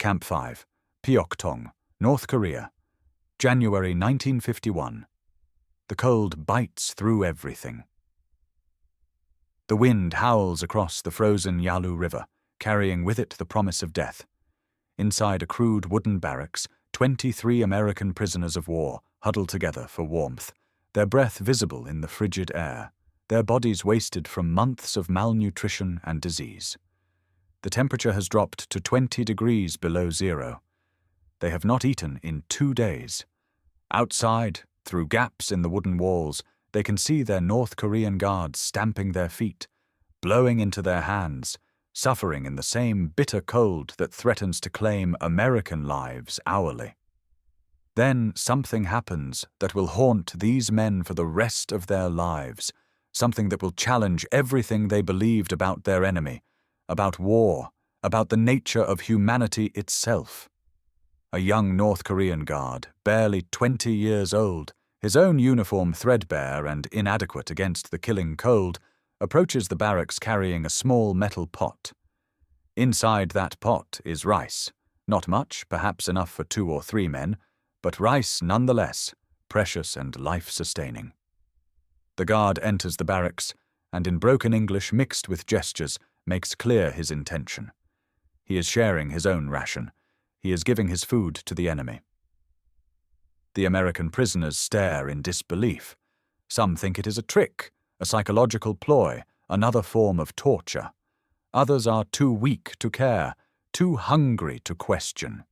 Camp 5, Pyeongtaong, North Korea, January 1951. The cold bites through everything. The wind howls across the frozen Yalu River, carrying with it the promise of death. Inside a crude wooden barracks, 23 American prisoners of war huddle together for warmth, their breath visible in the frigid air, their bodies wasted from months of malnutrition and disease. The temperature has dropped to 20 degrees below zero. They have not eaten in 2 days. Outside, through gaps in the wooden walls, they can see their North Korean guards stamping their feet, blowing into their hands, suffering in the same bitter cold that threatens to claim American lives hourly. Then something happens that will haunt these men for the rest of their lives, something that will challenge everything they believed about their enemy, about war, about the nature of humanity itself. A young North Korean guard, barely 20 years old, his own uniform threadbare and inadequate against the killing cold, approaches the barracks carrying a small metal pot. Inside that pot is rice, not much, perhaps enough for 2 or 3 men, but rice nonetheless, precious and life-sustaining. The guard enters the barracks, and in broken English mixed with gestures, makes clear his intention. He is sharing his own ration. He is giving his food to the enemy. The American prisoners stare in disbelief. Some think it is a trick, a psychological ploy, another form of torture. Others are too weak to care, too hungry to question.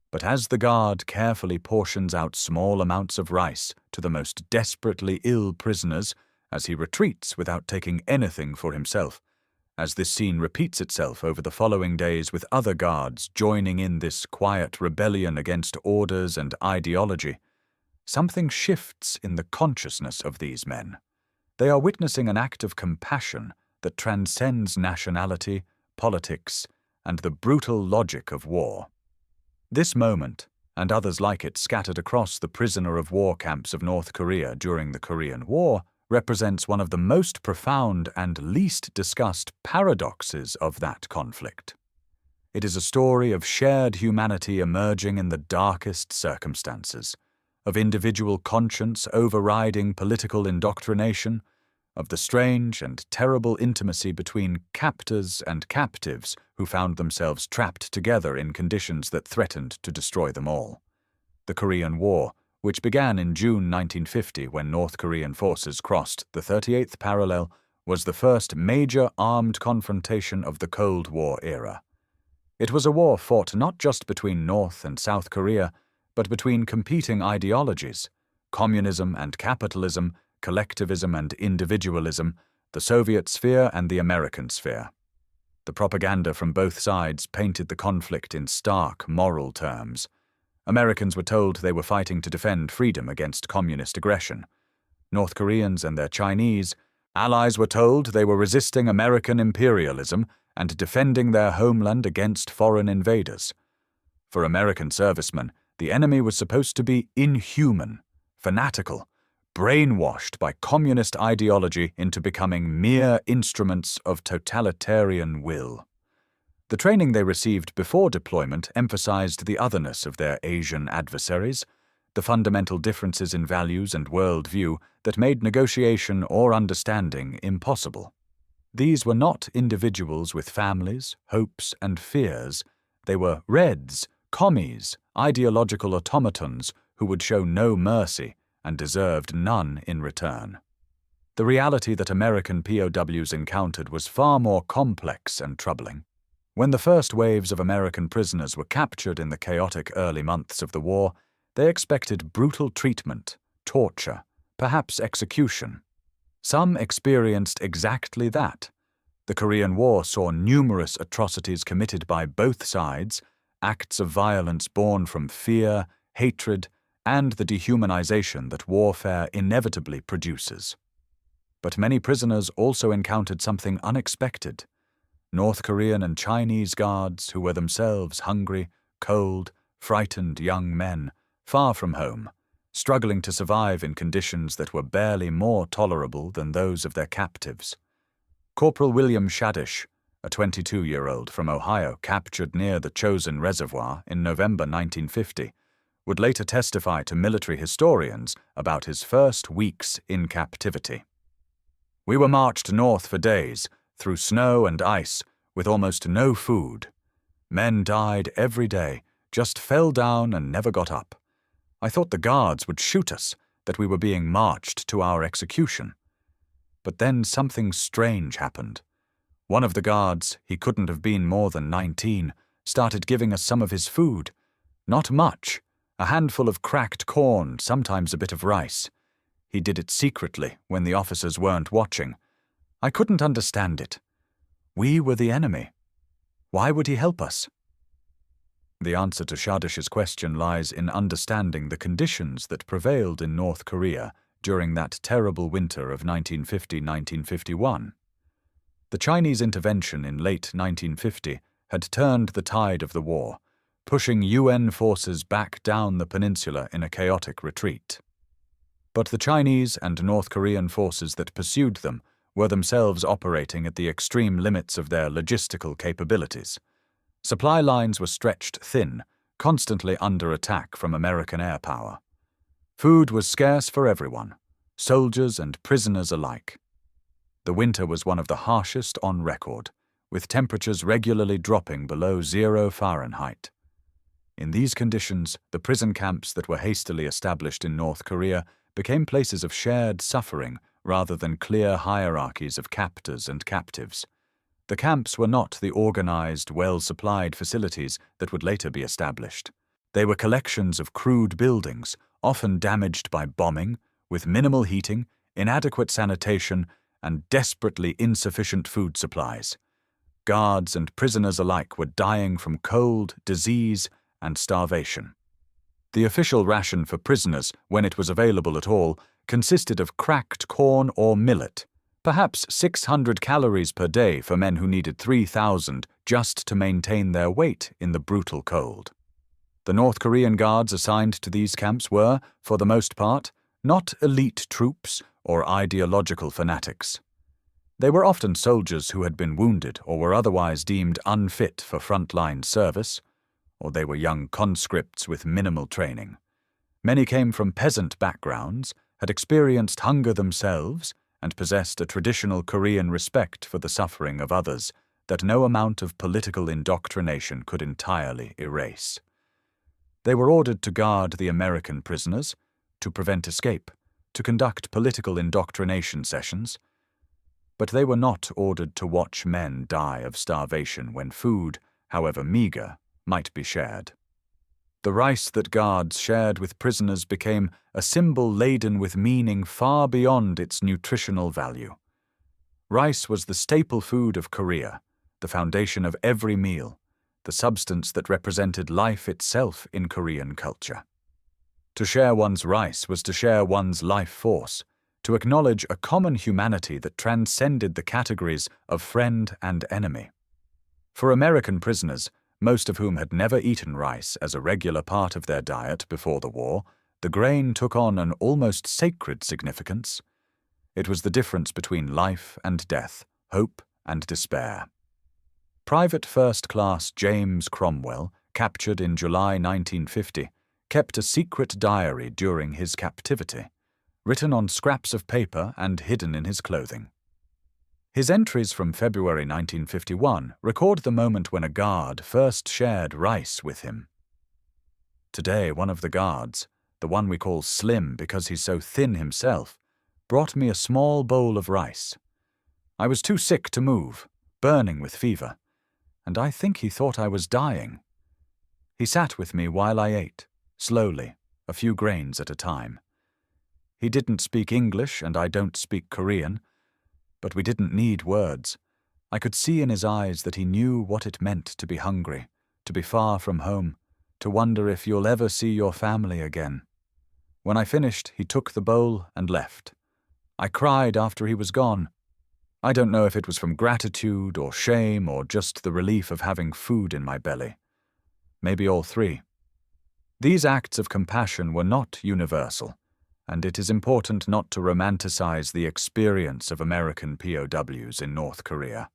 But as the guard carefully portions out small amounts of rice to the most desperately ill prisoners, as he retreats without taking anything for himself, as this scene repeats itself over the following days with other guards joining in this quiet rebellion against orders and ideology, something shifts in the consciousness of these men. They are witnessing an act of compassion that transcends nationality, politics, and the brutal logic of war. This moment, and others like it scattered across the prisoner of war camps of North Korea during the Korean War, represents one of the most profound and least discussed paradoxes of that conflict. It is a story of shared humanity emerging in the darkest circumstances, of individual conscience overriding political indoctrination, of the strange and terrible intimacy between captors and captives who found themselves trapped together in conditions that threatened to destroy them all. The Korean War, which began in June 1950 when North Korean forces crossed the 38th parallel, was the first major armed confrontation of the Cold War era. It was a war fought not just between North and South Korea, but between competing ideologies, communism and capitalism, collectivism and individualism, the Soviet sphere and the American sphere. The propaganda from both sides painted the conflict in stark moral terms. Americans were told they were fighting to defend freedom against communist aggression. North Koreans and their Chinese allies were told they were resisting American imperialism and defending their homeland against foreign invaders. For American servicemen, the enemy was supposed to be inhuman, fanatical, brainwashed by communist ideology into becoming mere instruments of totalitarian will. The training they received before deployment emphasized the otherness of their Asian adversaries, the fundamental differences in values and worldview that made negotiation or understanding impossible. These were not individuals with families, hopes, and fears. They were Reds, commies, ideological automatons who would show no mercy and deserved none in return. The reality that American POWs encountered was far more complex and troubling. When the first waves of American prisoners were captured in the chaotic early months of the war, they expected brutal treatment, torture, perhaps execution. Some experienced exactly that. The Korean War saw numerous atrocities committed by both sides, acts of violence born from fear, hatred, and the dehumanization that warfare inevitably produces. But many prisoners also encountered something unexpected. North Korean and Chinese guards who were themselves hungry, cold, frightened young men, far from home, struggling to survive in conditions that were barely more tolerable than those of their captives. Corporal William Shadish, a 22-year-old from Ohio captured near the Chosin Reservoir in November 1950, would later testify to military historians about his first weeks in captivity. "We were marched north for days, through snow and ice, with almost no food. Men died every day, just fell down and never got up. I thought the guards would shoot us, that we were being marched to our execution. But then something strange happened. One of the guards, he couldn't have been more than 19, started giving us some of his food. Not much, a handful of cracked corn, sometimes a bit of rice. He did it secretly when the officers weren't watching. I couldn't understand it. We were the enemy. Why would he help us?" The answer to Shadish's question lies in understanding the conditions that prevailed in North Korea during that terrible winter of 1950-1951. The Chinese intervention in late 1950 had turned the tide of the war, pushing UN forces back down the peninsula in a chaotic retreat. But the Chinese and North Korean forces that pursued them were themselves operating at the extreme limits of their logistical capabilities. Supply lines were stretched thin, constantly under attack from American air power. Food was scarce for everyone, soldiers and prisoners alike. The winter was one of the harshest on record, with temperatures regularly dropping below 0 Fahrenheit. In these conditions, the prison camps that were hastily established in North Korea became places of shared suffering rather than clear hierarchies of captors and captives. The camps were not the organized, well-supplied facilities that would later be established. They were collections of crude buildings, often damaged by bombing, with minimal heating, inadequate sanitation, and desperately insufficient food supplies. Guards and prisoners alike were dying from cold, disease, and starvation. The official ration for prisoners, when it was available at all, consisted of cracked corn or millet, perhaps 600 calories per day for men who needed 3,000 just to maintain their weight in the brutal cold. The North Korean guards assigned to these camps were, for the most part, not elite troops or ideological fanatics. They were often soldiers who had been wounded or were otherwise deemed unfit for frontline service, or they were young conscripts with minimal training. Many came from peasant backgrounds, had experienced hunger themselves, and possessed a traditional Korean respect for the suffering of others that no amount of political indoctrination could entirely erase. They were ordered to guard the American prisoners, to prevent escape, to conduct political indoctrination sessions, but they were not ordered to watch men die of starvation when food, however meager, might be shared. The rice that guards shared with prisoners became a symbol laden with meaning far beyond its nutritional value. Rice was the staple food of Korea, the foundation of every meal, the substance that represented life itself in Korean culture. To share one's rice was to share one's life force, to acknowledge a common humanity that transcended the categories of friend and enemy. For American prisoners, most of whom had never eaten rice as a regular part of their diet before the war, the grain took on an almost sacred significance. It was the difference between life and death, hope and despair. Private First Class James Cromwell, captured in July 1950, kept a secret diary during his captivity, written on scraps of paper and hidden in his clothing. His entries from February 1951 record the moment when a guard first shared rice with him. "Today, one of the guards, the one we call Slim because he's so thin himself, brought me a small bowl of rice. I was too sick to move, burning with fever, and I think he thought I was dying. He sat with me while I ate, slowly, a few grains at a time. He didn't speak English and I don't speak Korean, but we didn't need words. I could see in his eyes that he knew what it meant to be hungry, to be far from home, to wonder if you'll ever see your family again. When I finished, he took the bowl and left. I cried after he was gone. I don't know if it was from gratitude or shame or just the relief of having food in my belly. Maybe all three. These acts of compassion were not universal, and it is important not to romanticize the experience of American POWs in North Korea.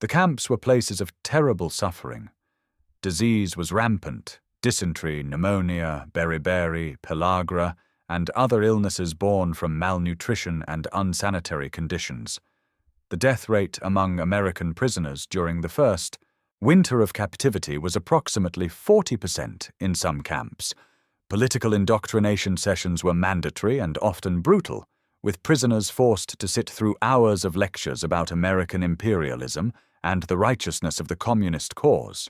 The camps were places of terrible suffering. Disease was rampant: dysentery, pneumonia, beriberi, pellagra, and other illnesses born from malnutrition and unsanitary conditions. The death rate among American prisoners during the first winter of captivity was approximately 40% in some camps. Political indoctrination sessions were mandatory and often brutal, with prisoners forced to sit through hours of lectures about American imperialism and the righteousness of the communist cause.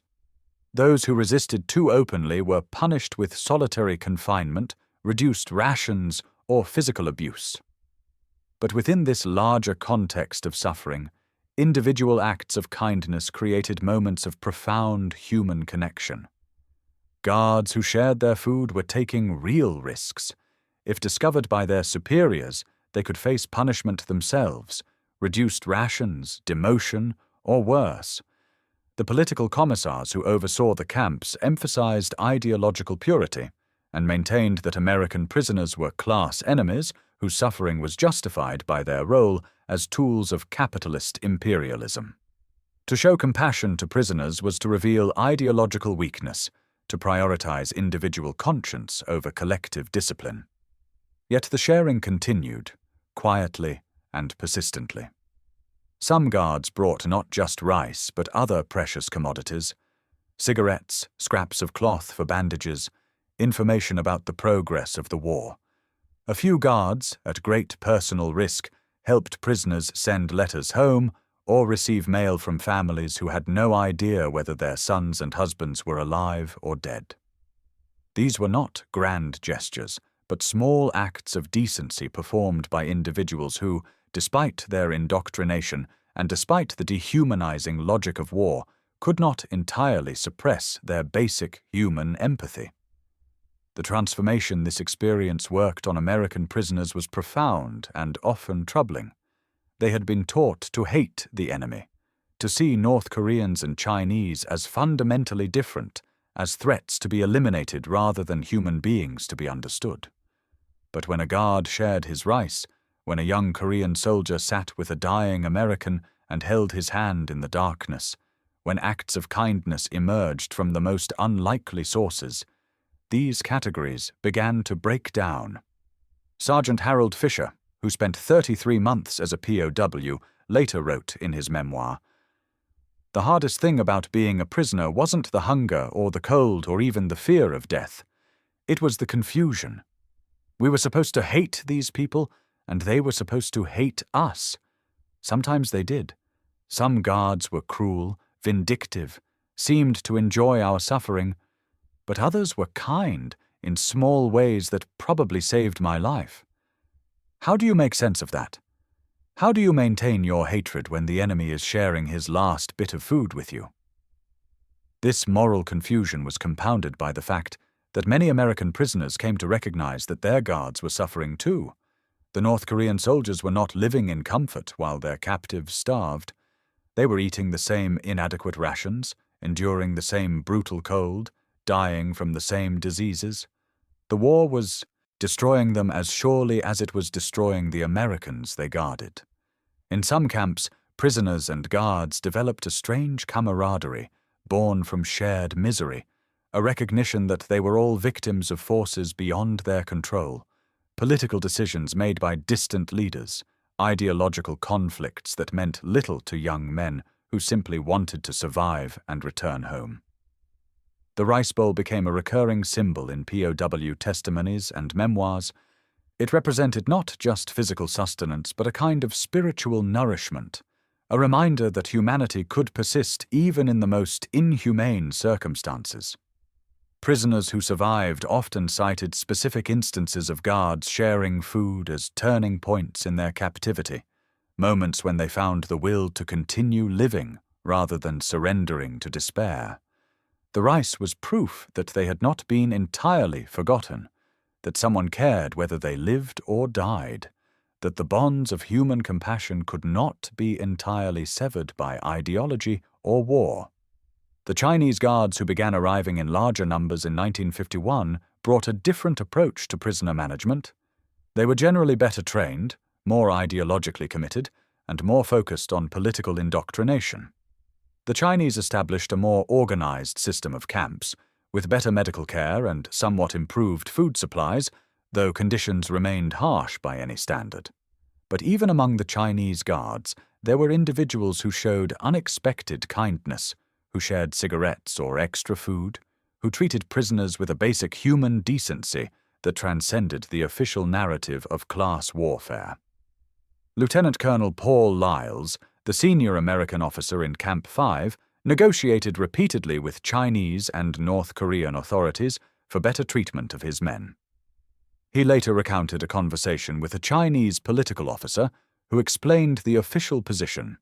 Those who resisted too openly were punished with solitary confinement, reduced rations, or physical abuse. But within this larger context of suffering, individual acts of kindness created moments of profound human connection. Guards who shared their food were taking real risks. If discovered by their superiors, they could face punishment themselves, reduced rations, demotion, or worse. The political commissars who oversaw the camps emphasized ideological purity and maintained that American prisoners were class enemies whose suffering was justified by their role as tools of capitalist imperialism. To show compassion to prisoners was to reveal ideological weakness, to prioritize individual conscience over collective discipline. Yet the sharing continued, quietly and persistently. Some guards brought not just rice, but other precious commodities: cigarettes, scraps of cloth for bandages, information about the progress of the war. A few guards, at great personal risk, helped prisoners send letters home or receive mail from families who had no idea whether their sons and husbands were alive or dead. These were not grand gestures, but small acts of decency performed by individuals who, despite their indoctrination and despite the dehumanizing logic of war, could not entirely suppress their basic human empathy. The transformation this experience worked on American prisoners was profound and often troubling. They had been taught to hate the enemy, to see North Koreans and Chinese as fundamentally different, as threats to be eliminated rather than human beings to be understood. But when a guard shared his rice, when a young Korean soldier sat with a dying American and held his hand in the darkness, when acts of kindness emerged from the most unlikely sources, these categories began to break down. Sergeant Harold Fisher, who spent 33 months as a POW, later wrote in his memoir, "The hardest thing about being a prisoner wasn't the hunger or the cold or even the fear of death. It was the confusion. We were supposed to hate these people, and they were supposed to hate us. Sometimes they did. Some guards were cruel, vindictive, seemed to enjoy our suffering, but others were kind in small ways that probably saved my life. How do you make sense of that? How do you maintain your hatred when the enemy is sharing his last bit of food with you?" This moral confusion was compounded by the fact that many American prisoners came to recognize that their guards were suffering too. The North Korean soldiers were not living in comfort while their captives starved. They were eating the same inadequate rations, enduring the same brutal cold, dying from the same diseases. The war was destroying them as surely as it was destroying the Americans they guarded. In some camps, prisoners and guards developed a strange camaraderie born from shared misery, a recognition that they were all victims of forces beyond their control, political decisions made by distant leaders, ideological conflicts that meant little to young men who simply wanted to survive and return home. The rice bowl became a recurring symbol in POW testimonies and memoirs. It represented not just physical sustenance, but a kind of spiritual nourishment, a reminder that humanity could persist even in the most inhumane circumstances. Prisoners who survived often cited specific instances of guards sharing food as turning points in their captivity, moments when they found the will to continue living rather than surrendering to despair. The rice was proof that they had not been entirely forgotten, that someone cared whether they lived or died, that the bonds of human compassion could not be entirely severed by ideology or war. The Chinese guards who began arriving in larger numbers in 1951 brought a different approach to prisoner management. They were generally better trained, more ideologically committed, and more focused on political indoctrination. The Chinese established a more organized system of camps, with better medical care and somewhat improved food supplies, though conditions remained harsh by any standard. But even among the Chinese guards, there were individuals who showed unexpected kindness, who shared cigarettes or extra food, who treated prisoners with a basic human decency that transcended the official narrative of class warfare. Lieutenant Colonel Paul Lyles, the senior American officer in Camp 5, negotiated repeatedly with Chinese and North Korean authorities for better treatment of his men. He later recounted a conversation with a Chinese political officer who explained the official position.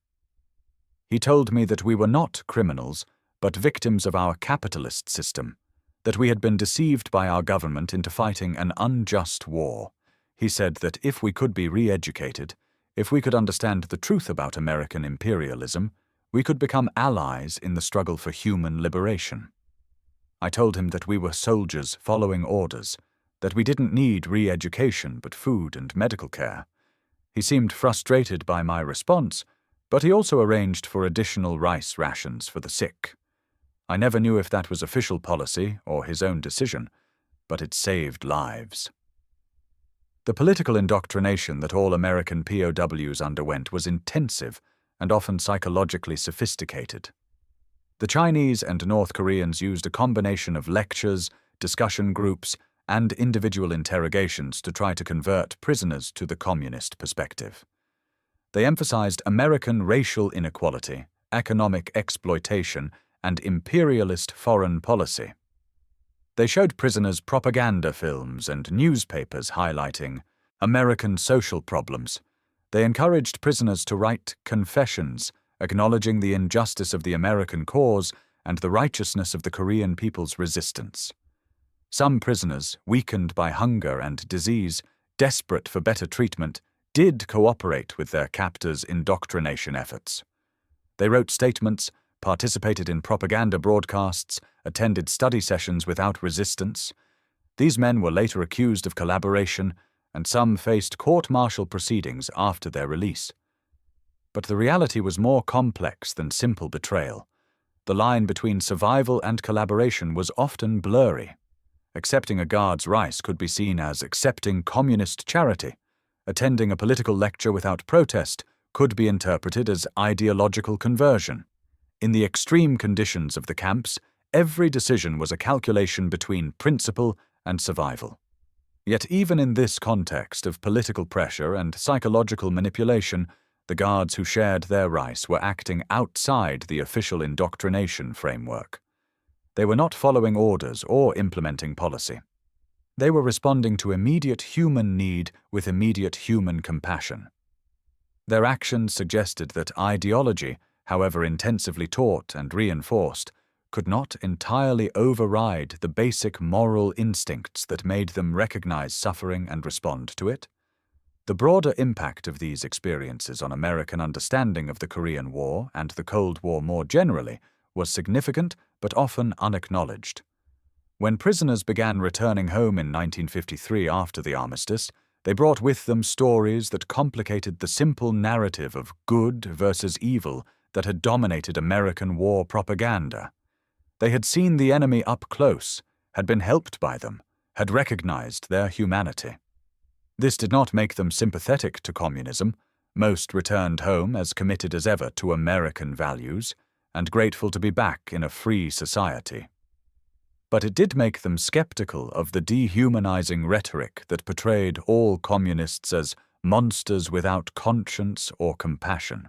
He told me that we were not criminals, but victims of our capitalist system, that we had been deceived by our government into fighting an unjust war. He said that if we could be re-educated, if we could understand the truth about American imperialism, we could become allies in the struggle for human liberation. I told him that we were soldiers following orders, that we didn't need re-education but food and medical care. He seemed frustrated by my response, but he also arranged for additional rice rations for the sick. I never knew if that was official policy or his own decision, but it saved lives. The political indoctrination that all American POWs underwent was intensive and often psychologically sophisticated. The Chinese and North Koreans used a combination of lectures, discussion groups, and individual interrogations to try to convert prisoners to the communist perspective. They emphasized American racial inequality, economic exploitation, and imperialist foreign policy. They showed prisoners propaganda films and newspapers highlighting American social problems. They encouraged prisoners to write confessions, acknowledging the injustice of the American cause and the righteousness of the Korean people's resistance. Some prisoners, weakened by hunger and disease, desperate for better treatment, did cooperate with their captors' indoctrination efforts. They wrote statements, participated in propaganda broadcasts, attended study sessions without resistance. These men were later accused of collaboration, and some faced court-martial proceedings after their release. But the reality was more complex than simple betrayal. The line between survival and collaboration was often blurry. Accepting a guard's rice could be seen as accepting communist charity. Attending a political lecture without protest could be interpreted as ideological conversion. In the extreme conditions of the camps, every decision was a calculation between principle and survival. Yet even in this context of political pressure and psychological manipulation, the guards who shared their rice were acting outside the official indoctrination framework. They were not following orders or implementing policy. They were responding to immediate human need with immediate human compassion. Their actions suggested that ideology, however intensively taught and reinforced, could not entirely override the basic moral instincts that made them recognize suffering and respond to it. The broader impact of these experiences on American understanding of the Korean War and the Cold War more generally was significant but often unacknowledged. When prisoners began returning home in 1953 after the armistice, they brought with them stories that complicated the simple narrative of good versus evil that had dominated American war propaganda. They had seen the enemy up close, had been helped by them, had recognized their humanity. This did not make them sympathetic to communism. Most returned home as committed as ever to American values and grateful to be back in a free society. But it did make them skeptical of the dehumanizing rhetoric that portrayed all communists as monsters without conscience or compassion.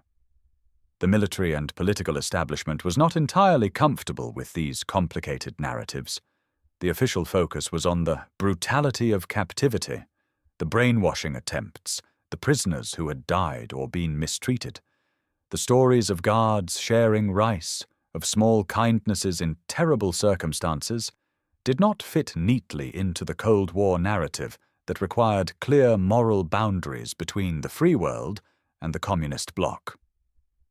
The military and political establishment was not entirely comfortable with these complicated narratives. The official focus was on the brutality of captivity, the brainwashing attempts, the prisoners who had died or been mistreated, the stories of guards sharing rice, of small kindnesses in terrible circumstances, did not fit neatly into the Cold War narrative that required clear moral boundaries between the free world and the communist bloc.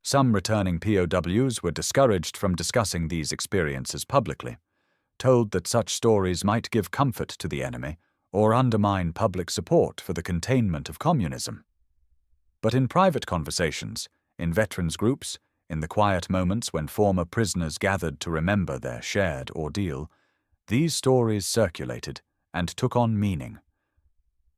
Some returning POWs were discouraged from discussing these experiences publicly, told that such stories might give comfort to the enemy or undermine public support for the containment of communism. But in private conversations, in veterans groups, In the quiet moments when former prisoners gathered to remember their shared ordeal, these stories circulated and took on meaning.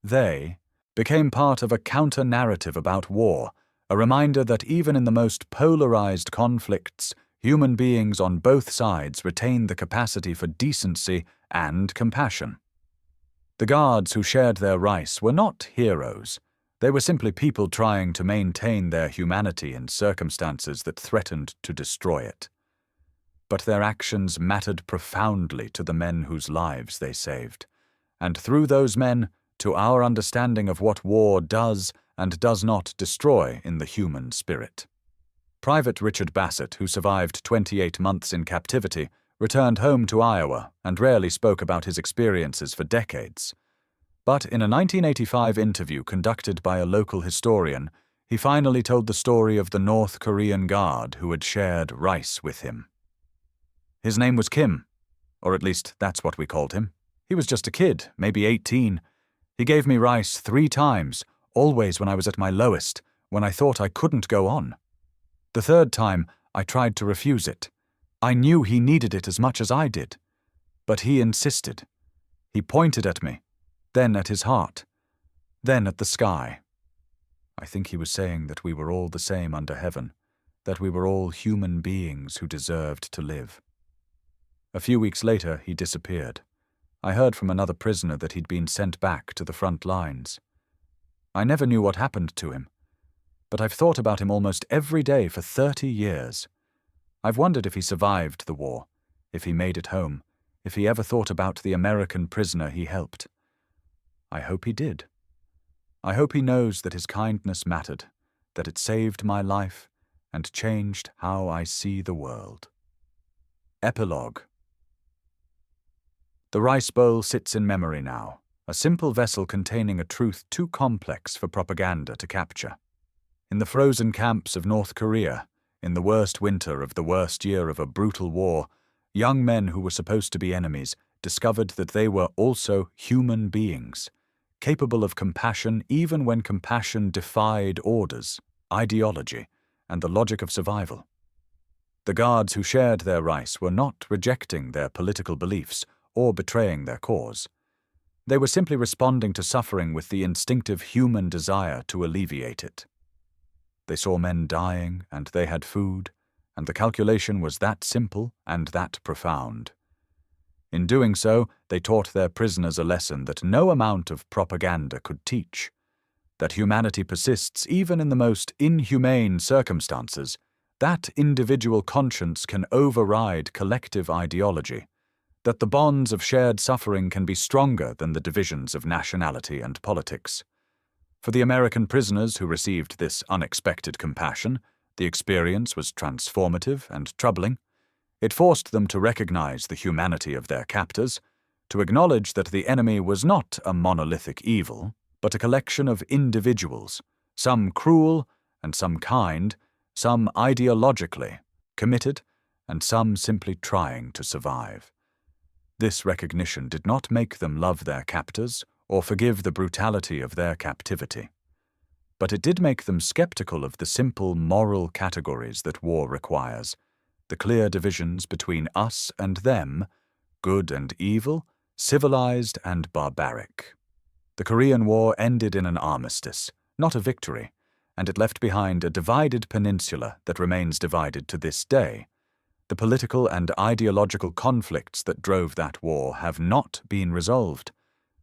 They became part of a counter-narrative about war, a reminder that even in the most polarized conflicts, human beings on both sides retain the capacity for decency and compassion. The guards who shared their rice were not heroes. They were simply people trying to maintain their humanity in circumstances that threatened to destroy it. But their actions mattered profoundly to the men whose lives they saved, and through those men, to our understanding of what war does and does not destroy in the human spirit. Private Richard Bassett, who survived 28 months in captivity, returned home to Iowa and rarely spoke about his experiences for decades. But in a 1985 interview conducted by a local historian, he finally told the story of the North Korean guard who had shared rice with him. His name was Kim, or at least that's what we called him. He was just a kid, maybe 18. He gave me rice 3 times, always when I was at my lowest, when I thought I couldn't go on. The 3rd time, I tried to refuse it. I knew he needed it as much as I did. But he insisted. He pointed at me, then at his heart, then at the sky. I think he was saying that we were all the same under heaven, that we were all human beings who deserved to live. A few weeks later, he disappeared. I heard from another prisoner that he'd been sent back to the front lines. I never knew what happened to him, but I've thought about him almost every day for 30 years. I've wondered if he survived the war, if he made it home, if he ever thought about the American prisoner he helped. I hope he did. I hope he knows that his kindness mattered, that it saved my life and changed how I see the world. Epilogue. The rice bowl sits in memory now, a simple vessel containing a truth too complex for propaganda to capture. In the frozen camps of North Korea, in the worst winter of the worst year of a brutal war, young men who were supposed to be enemies discovered that they were also human beings, capable of compassion even when compassion defied orders, ideology, and the logic of survival. The guards who shared their rice were not rejecting their political beliefs or betraying their cause. They were simply responding to suffering with the instinctive human desire to alleviate it. They saw men dying, and they had food, and the calculation was that simple and that profound. In doing so, they taught their prisoners a lesson that no amount of propaganda could teach, that humanity persists even in the most inhumane circumstances, that individual conscience can override collective ideology, that the bonds of shared suffering can be stronger than the divisions of nationality and politics. For the American prisoners who received this unexpected compassion, the experience was transformative and troubling. It forced them to recognize the humanity of their captors, to acknowledge that the enemy was not a monolithic evil, but a collection of individuals, some cruel and some kind, some ideologically committed, and some simply trying to survive. This recognition did not make them love their captors or forgive the brutality of their captivity. But it did make them skeptical of the simple moral categories that war requires, the clear divisions between us and them, good and evil, civilized and barbaric. The Korean War ended in an armistice, not a victory, and it left behind a divided peninsula that remains divided to this day. The political and ideological conflicts that drove that war have not been resolved.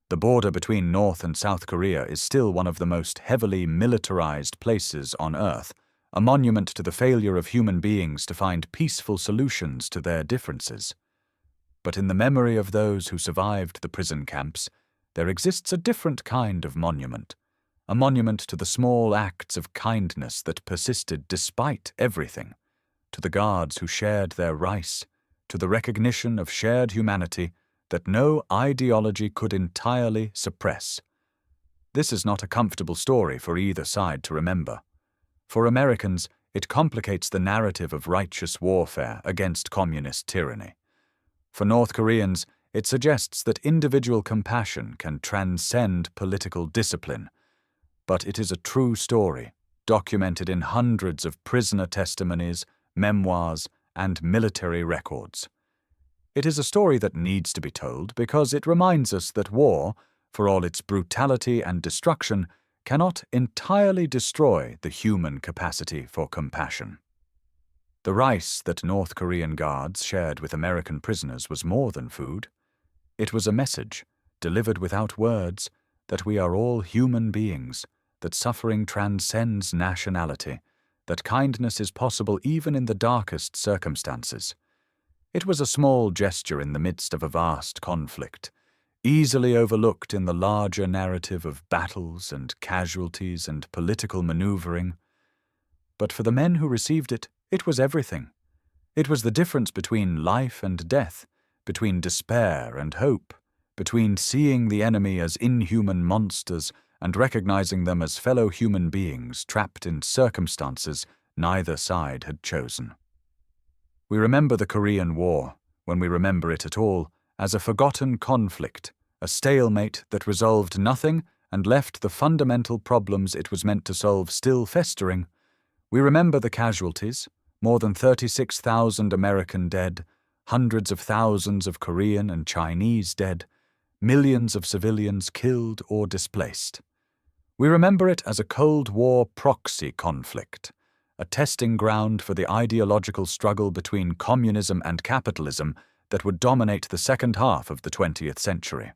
The border between North and South Korea is still one of the most heavily militarized places on Earth, a monument to the failure of human beings to find peaceful solutions to their differences. But in the memory of those who survived the prison camps, there exists a different kind of monument, a monument to the small acts of kindness that persisted despite everything, to the guards who shared their rice, to the recognition of shared humanity that no ideology could entirely suppress. This is not a comfortable story for either side to remember. For Americans, it complicates the narrative of righteous warfare against communist tyranny. For North Koreans, it suggests that individual compassion can transcend political discipline. But it is a true story, documented in hundreds of prisoner testimonies, memoirs, and military records. It is a story that needs to be told because it reminds us that war, for all its brutality and destruction, cannot entirely destroy the human capacity for compassion. The rice that North Korean guards shared with American prisoners was more than food. It was a message, delivered without words, that we are all human beings, that suffering transcends nationality, that kindness is possible even in the darkest circumstances. It was a small gesture in the midst of a vast conflict, easily overlooked in the larger narrative of battles and casualties and political maneuvering. But for the men who received it, it was everything. It was the difference between life and death, between despair and hope, between seeing the enemy as inhuman monsters and recognizing them as fellow human beings trapped in circumstances neither side had chosen. We remember the Korean War, when we remember it at all, as a forgotten conflict, a stalemate that resolved nothing and left the fundamental problems it was meant to solve still festering. We remember the casualties, more than 36,000 American dead, hundreds of thousands of Korean and Chinese dead, millions of civilians killed or displaced. We remember it as a Cold War proxy conflict, a testing ground for the ideological struggle between communism and capitalism that would dominate the second half of the 20th century.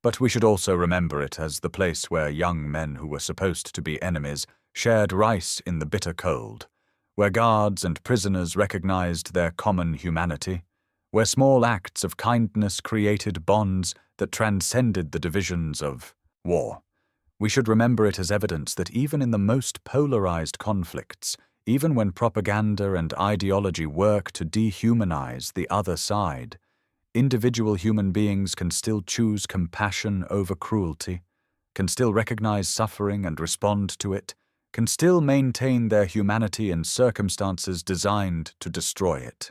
But we should also remember it as the place where young men who were supposed to be enemies shared rice in the bitter cold, where guards and prisoners recognized their common humanity, where small acts of kindness created bonds that transcended the divisions of war. We should remember it as evidence that even in the most polarized conflicts, even when propaganda and ideology work to dehumanize the other side, individual human beings can still choose compassion over cruelty, can still recognize suffering and respond to it, can still maintain their humanity in circumstances designed to destroy it.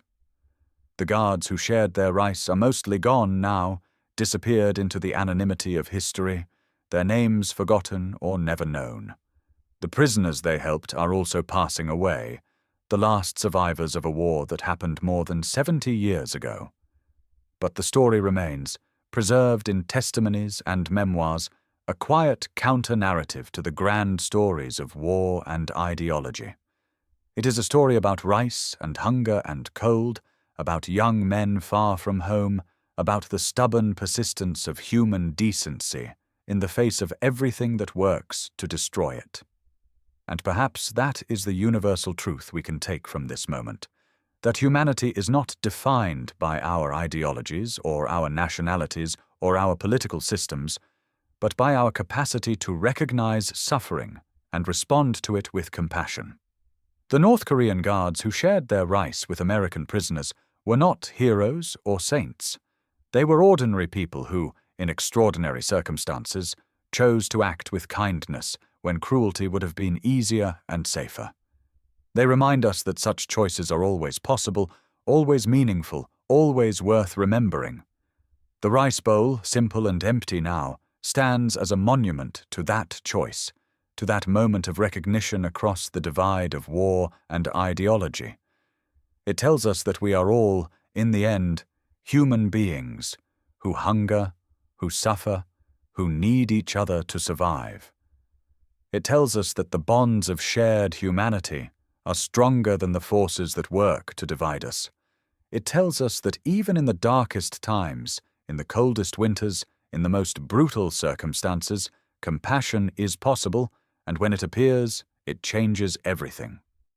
The guards who shared their rice are mostly gone now, disappeared into the anonymity of history, their names forgotten or never known. The prisoners they helped are also passing away, the last survivors of a war that happened more than 70 years ago. But the story remains, preserved in testimonies and memoirs, a quiet counter-narrative to the grand stories of war and ideology. It is a story about rice and hunger and cold, about young men far from home, about the stubborn persistence of human decency in the face of everything that works to destroy it. And perhaps that is the universal truth we can take from this moment, that humanity is not defined by our ideologies or our nationalities or our political systems, but by our capacity to recognize suffering and respond to it with compassion. The North Korean guards who shared their rice with American prisoners were not heroes or saints. They were ordinary people who, in extraordinary circumstances, chose to act with kindness when cruelty would have been easier and safer. They remind us that such choices are always possible, always meaningful, always worth remembering. The rice bowl, simple and empty now, stands as a monument to that choice, to that moment of recognition across the divide of war and ideology. It tells us that we are all, in the end, human beings who hunger, who suffer, who need each other to survive. It tells us that the bonds of shared humanity are stronger than the forces that work to divide us. It tells us that even in the darkest times, in the coldest winters, in the most brutal circumstances, compassion is possible, and when it appears, it changes everything.